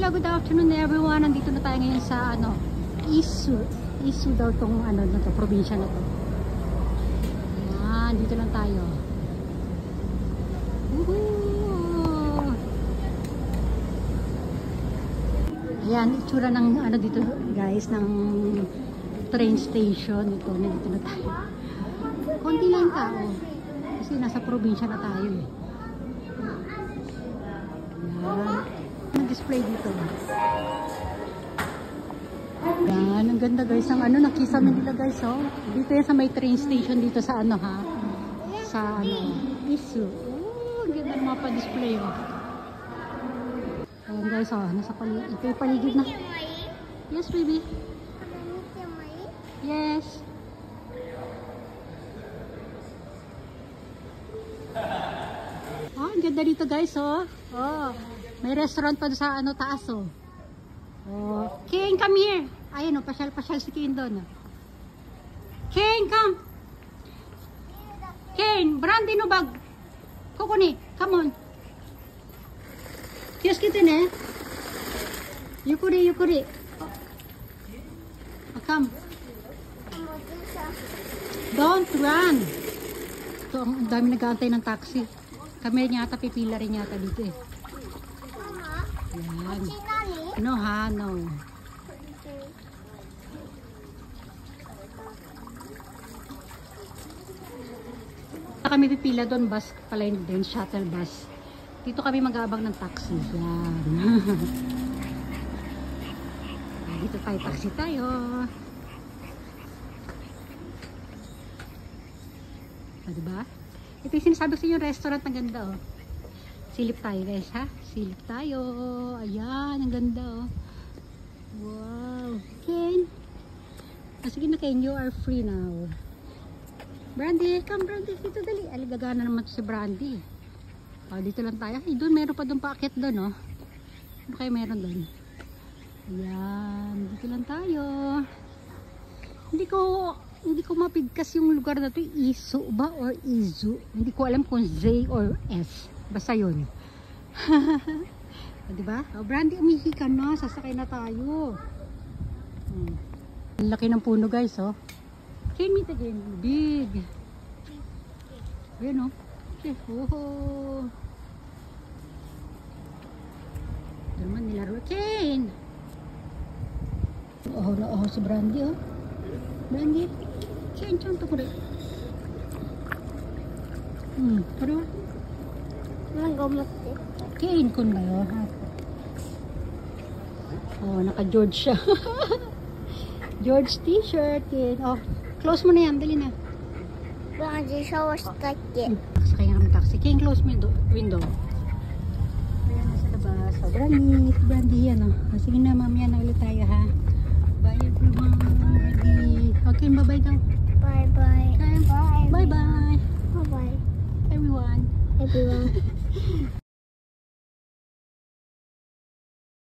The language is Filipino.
good afternoon everyone. Nandito na tayo ngayon sa Isu. Isu daw tong na to, probinsya na to. Ayan, dito lang tayo. Woohoo! Ayan, itsura ng dito guys, ng train station. Ito, nandito na tayo. Konti lang tao. Kasi nasa probinsya na tayo eh. Ayan. Display dito. Yan, ang ganda guys ang nakisame nila guys dito yan sa may train station dito sa sa Isu. Oh, ang ganda ng mga pa-display ayan guys nasa paligid, ito yung paligid na. Yes baby. Yes. Oh, ang ganda dito guys may restaurant pa sa taas King, come here. Ayan pasyal-pasyal si King doon. King, come. King, brandy no bag. Kukuni, come on. Kiyos kita ne. Yukuri. Come. Don't run. Ito, ang dami nag-aantay ng taxi. Kami yata, pipila rin yata dito eh. Yan. No ha, no. Kami pipila doon, bus pala yun din, shuttle bus. Dito kami mag-aabang ng taxi. Yan. Dito tayo, taxi tayo. Diba? Ito yung sinasabi ko sa inyo, restaurant, ang ganda Silip tayo guys ha. Silip tayo. Ayan, ang ganda Wow. Ken. Sige na Ken, you are free now. Brandy, come Brandy. Dito dali. Aligagana naman to si Brandy. Dito lang tayo. Ay, doon meron pa doon paakit doon Ano kayo meron doon? Ayan. Dito lang tayo. Hindi ko mapigkas yung lugar na to. Isu ba or Izu? Hindi ko alam kung Z or S. Basta yun. Diba? Brandy, umihi ka na. Sasakay na tayo. Ang laki ng puno guys Can meet again. Big. Ayan Okay. Ito naman nilaro. Ken! Si Brandy Brandy. Ken, chonto ko rin. Pero Ken kun kayo naka-George siya. George t-shirt close mo na yan, dali na. Brandy, show us ticket. Sakay nga kami taxi. Ken, close mo yung window. Ayan, nasa labas. Brandy yan sige na, mamaya na ulit tayo ha. Bye everyone. Brandy. Okay, bye-bye daw. Bye-bye. Bye-bye. Bye-bye. Everyone.